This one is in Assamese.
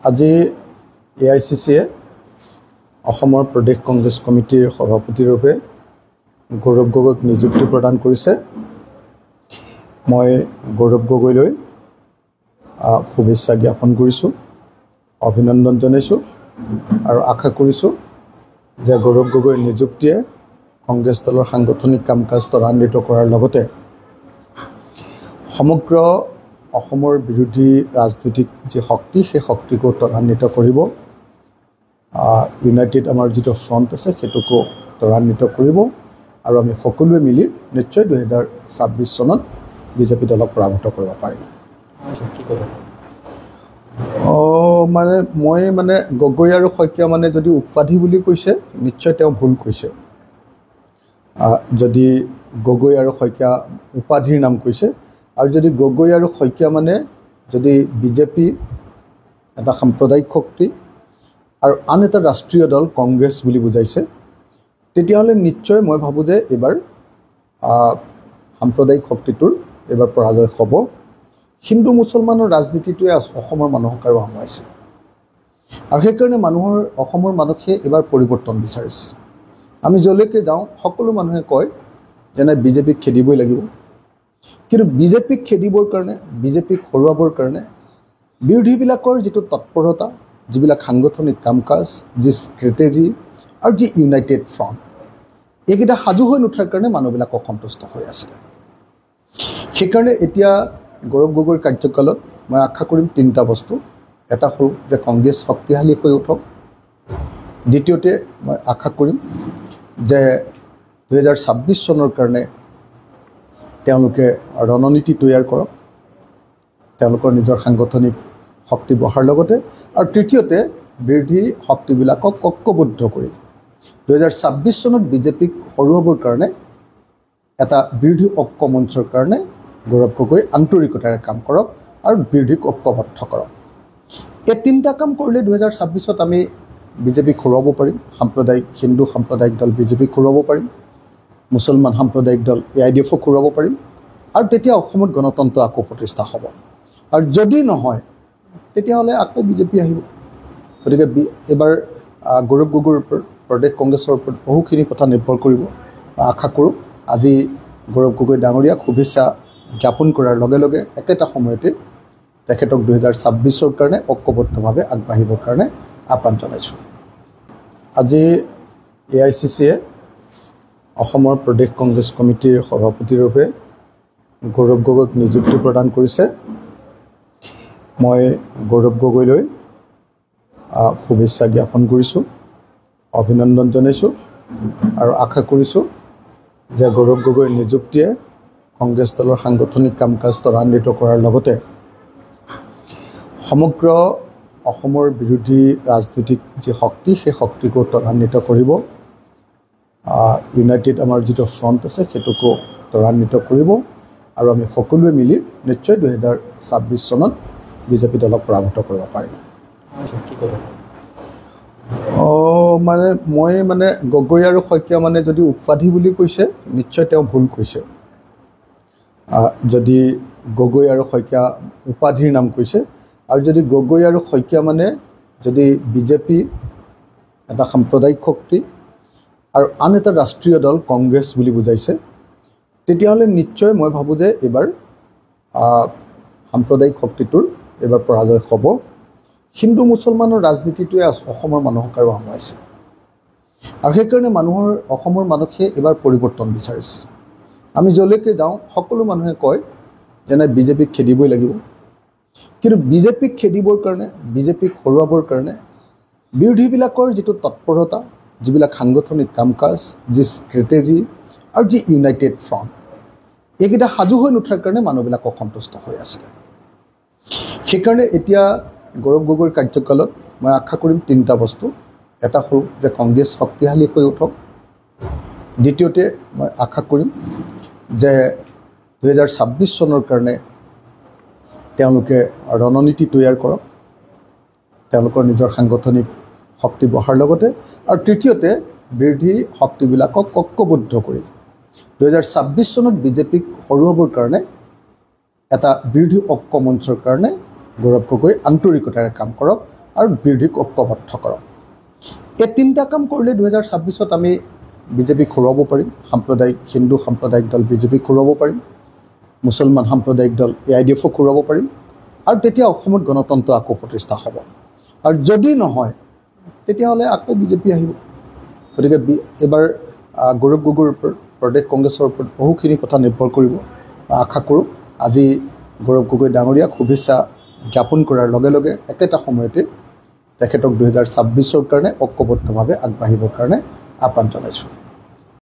আজি AICCয়ে অসমৰ প্ৰদেশ কংগ্ৰেছ কমিটিৰ সভাপতিৰূপে গৌৰৱ গগৈক নিযুক্তি প্ৰদান কৰিছে। মই গৌৰৱ গগৈলৈ শুভেচ্ছা জ্ঞাপন কৰিছোঁ, অভিনন্দন জনাইছোঁ আৰু আশা কৰিছোঁ যে গৌৰৱ গগৈৰ নিযুক্তিয়ে কংগ্ৰেছ দলৰ সাংগঠনিক কাম কাজ ত্বৰান্বিত কৰাৰ লগতে সমগ্ৰ অসমৰ বিৰোধী ৰাজনৈতিক যি শক্তি সেই শক্তিকো ত্বৰান্বিত কৰিব। ইউনাইটেড আমাৰ যিটো ফ্ৰণ্ট আছে সেইটোকো ত্বৰান্বিত কৰিব আৰু আমি সকলোৱে মিলি নিশ্চয় 2026 চনত বিজেপি দলক পৰাভূত কৰিব পাৰিম। মই গগৈ আৰু শইকীয়া যদি উপাধি বুলি কৈছে নিশ্চয় তেওঁ ভুল কৈছে। যদি গগৈ আৰু শইকীয়া উপাধিৰ নাম কৈছে আৰু যদি গগৈ আৰু শইকীয়া যদি বিজেপি এটা সাম্প্ৰদায়িক শক্তি আৰু আন এটা ৰাষ্ট্ৰীয় দল কংগ্ৰেছ বুলি বুজাইছে, তেতিয়াহ'লে নিশ্চয় মই ভাবোঁ যে এইবাৰ সাম্প্ৰদায়িক শক্তিটোৰ এইবাৰ পৰাজয় হ'ব। হিন্দু মুছলমানৰ ৰাজনীতিটোৱে অসমৰ মানুহক আৰু আমুৱাইছে আৰু সেইকাৰণে অসমৰ মানুহে এইবাৰ পৰিৱৰ্তন বিচাৰিছে। আমি যলৈকে যাওঁ সকলো মানুহে কয় যেনে বিজেপিক খেদিবই লাগিব, কিন্তু বিজেপিক খেদিবৰ কাৰণে, বিজেপিক হৰুৱাবৰ কাৰণে বিৰোধীবিলাকৰ যিটো তৎপৰতা, যিবিলাক সাংগঠনিক কাম কাজ, যি ষ্ট্ৰেটেজি আৰু যি ইউনাইটেড ফ্ৰণ্ট, এইকেইটা সাজু হৈ নুঠাৰ কাৰণে মানুহবিলাক অসন্তুষ্ট হৈ আছিলে। সেইকাৰণে এতিয়া গৌৰৱ গগৈৰ কাৰ্যকালত মই আশা কৰিম তিনিটা বস্তু। এটা হ'ল যে কংগ্ৰেছ শক্তিশালী হৈ উঠক। দ্বিতীয়তে মই আশা কৰিম যে 2026 চনৰ কাৰণে তেওঁলোকে ৰণনীতি তৈয়াৰ কৰক, তেওঁলোকৰ নিজৰ সাংগঠনিক শক্তি বঢ়াৰ লগতে। আৰু তৃতীয়তে বিৰোধী শক্তিবিলাকক ঐক্যবদ্ধ কৰি 2026 চনত বিজেপিক হৰুৱাবৰ কাৰণে এটা বিৰোধী ঐক্য মঞ্চৰ কাৰণে গৌৰৱ গগৈ আন্তৰিকতাৰে কাম কৰক আৰু বিৰোধীক ঐক্যবদ্ধ কৰক। এই তিনিটা কাম কৰিলে 2026ত আমি বিজেপিক হৰুৱাব পাৰিম। হিন্দু সাম্প্ৰদায়িক দল বিজেপিক হৰুৱাব পাৰিম, মুছলমান সাম্প্ৰদায়িক দল AIDFক হৰুৱাব পাৰিম আৰু তেতিয়া অসমত গণতন্ত্ৰ আকৌ প্ৰতিষ্ঠা হ'ব। আৰু যদি নহয় তেতিয়াহ'লে আকৌ বিজেপি আহিব। গতিকে এইবাৰ গৌৰৱ গগৈৰ ওপৰত, প্ৰদেশ কংগ্ৰেছৰ ওপৰত বহুখিনি কথা নিৰ্ভৰ কৰিব। আশা কৰোঁ আজি গৌৰৱ গগৈ ডাঙৰীয়াক শুভেচ্ছা জ্ঞাপন কৰাৰ লগে লগে একেটা সময়তে তেখেতক 2026ৰ কাৰণে ঐক্যবদ্ধভাৱে আগবাঢ়িবৰ কাৰণে আহ্বান জনাইছোঁ। আজি AICCয়ে অসমৰ প্ৰদেশ কংগ্ৰেছ কমিটিৰ সভাপতিৰূপে গৌৰৱ গগৈক নিযুক্তি প্ৰদান কৰিছে। মই গৌৰৱ গগৈলৈ শুভেচ্ছা জ্ঞাপন কৰিছোঁ, অভিনন্দন জনাইছোঁ আৰু আশা কৰিছোঁ যে গৌৰৱ গগৈৰ নিযুক্তিয়ে কংগ্ৰেছ দলৰ সাংগঠনিক কাম কাজ ত্বৰান্বিত কৰাৰ লগতে সমগ্ৰ অসমৰ বিৰোধী ৰাজনৈতিক যি শক্তি সেই শক্তিকো ত্বৰান্বিত কৰিব। ইউনাইটেড আমাৰ যিটো ফ্ৰণ্ট আছে সেইটোকো ত্বৰান্বিত কৰিব আৰু আমি সকলোৱে মিলি নিশ্চয় 2026 চনত বিজেপি দলক পৰাভূত কৰিব পাৰিম। মই গগৈ আৰু শইকীয়া যদি উপাধি বুলি কৈছে নিশ্চয় তেওঁ ভুল কৈছে। যদি গগৈ আৰু শইকীয়া উপাধিৰ নাম কৈছে আৰু যদি গগৈ আৰু শইকীয়া যদি বিজেপি এটা সাম্প্ৰদায়িক শক্তি আৰু আন এটা ৰাষ্ট্ৰীয় দল কংগ্ৰেছ বুলি বুজাইছে, তেতিয়াহ'লে নিশ্চয় মই ভাবোঁ যে এইবাৰ সাম্প্ৰদায়িক শক্তিটোৰ এইবাৰ পৰাজয় হ'ব। হিন্দু মুছলমানৰ ৰাজনীতিটোৱে অসমৰ মানুহক আৰু আমুৱাইছে আৰু সেইকাৰণে অসমৰ মানুহে এইবাৰ পৰিৱৰ্তন বিচাৰিছে। আমি যলৈকে যাওঁ সকলো মানুহে কয় যেনে বিজেপিক খেদিবই লাগিব, কিন্তু বিজেপিক খেদিবৰ কাৰণে, বিজেপিক হৰুৱাবৰ কাৰণে বিৰোধীবিলাকৰ যিটো তৎপৰতা, যিবিলাক সাংগঠনিক কাম কাজ, যি ষ্ট্ৰেটেজি আৰু যি ইউনাইটেড ফ্ৰণ্ট, এইকেইটা সাজু হৈ নুঠাৰ কাৰণে মানুহবিলাক অসন্তুষ্ট হৈ আছিলে। সেইকাৰণে এতিয়া গৌৰৱ গগৈৰ কাৰ্যকালত মই আশা কৰিম তিনিটা বস্তু। এটা হ'ল যে কংগ্ৰেছ শক্তিশালী হৈ উঠক। দ্বিতীয়তে মই আশা কৰিম যে 2026 চনৰ কাৰণে তেওঁলোকে ৰণনীতি তৈয়াৰ কৰক, তেওঁলোকৰ নিজৰ সাংগঠনিক শক্তি বঢ়াৰ লগতে। আৰু তৃতীয়তে বিৰোধী শক্তিবিলাকক ঐক্যবদ্ধ কৰি 2026 চনত বিজেপিক হৰুৱাবৰ কাৰণে এটা বিৰোধী ঐক্য মঞ্চৰ কাৰণে গৌৰৱ গগৈ আন্তৰিকতাৰে কাম কৰক আৰু বিৰোধীক ঐক্যবদ্ধ কৰক। এই তিনিটা কাম কৰিলে 2026-ত আমি বিজেপিক হৰুৱাব পাৰিম। সাম্প্ৰদায়িক হিন্দু সাম্প্ৰদায়িক দল বিজেপিক হৰুৱাব পাৰিম, মুছলমান সাম্প্ৰদায়িক দল AIDF-ক হৰুৱাব পাৰিম, আৰু তেতিয়া অসমত গণতন্ত্ৰ আকৌ প্ৰতিষ্ঠা হ'ব। আৰু যদি নহয় তেতিয়াহ'লে আকৌ বিজেপি আহিব। গতিকে এইবাৰ গৌৰৱ গগৈৰ ওপৰত, প্ৰদেশ কংগ্ৰেছৰ ওপৰত বহুখিনি কথা নিৰ্ভৰ কৰিব। আশা কৰোঁ আজি গৌৰৱ গগৈ ডাঙৰীয়াক শুভেচ্ছা জ্ঞাপন কৰাৰ লগে লগে একেটা সময়তে তেখেতক 2026-ৰ কাৰণে ঐক্যবদ্ধভাৱে আগবাঢ়িবৰ কাৰণে আহ্বান জনাইছোঁ।